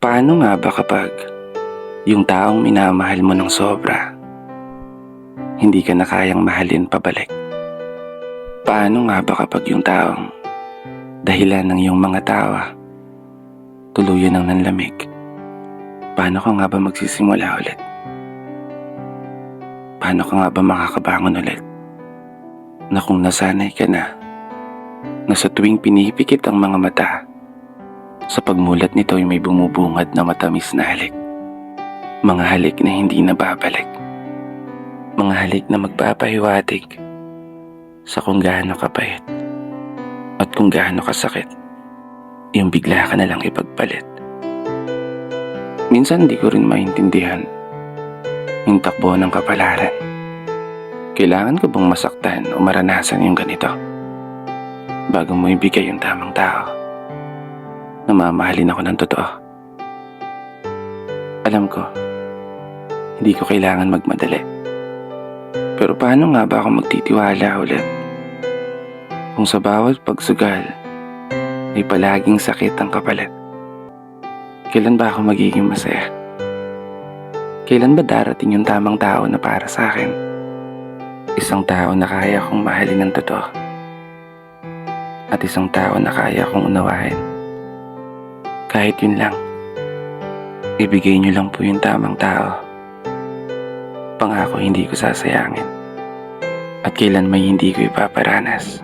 Paano nga ba kapag yung taong minamahal mo ng sobra, hindi ka na kayang mahalin pabalik? Paano nga ba kapag yung taong dahilan ng iyong mga tawa, tuluyan ng nanlamig? Paano ka nga ba magsisimula ulit? Paano ka nga ba makakabangon ulit? Na kung nasanay ka na sa tuwing pinipikit ang mga mata, sa pagmulat nito ay may bumubungad na matamis na halik. Mga halik na hindi nababalik. Mga halik na magpapahiwatig sa kung gaano kapait at kung gaano kasakit yung bigla ka na lang ipagpalit. Minsan di ko rin maintindihan yung takbo ng kapalaran. Kailangan ko bang masaktan o maranasan yung ganito bago mo ibigay yung tamang tao na mamahalin ako ng totoo? Alam ko, hindi ko kailangan magmadali. Pero paano nga ba ako magtitiwala ulit kung sa bawat pagsugal ay palaging sakit ang kapalit? Kailan ba ako magiging masaya? Kailan ba darating yung tamang tao na para sa akin? Isang tao na kaya kong mahalin ng totoo at isang tao na kaya kong unawain. Kahit yun lang, ibigay niyo lang po yung tamang tao. Pangako hindi ko sasayangin at kailan may hindi ko ipaparanas.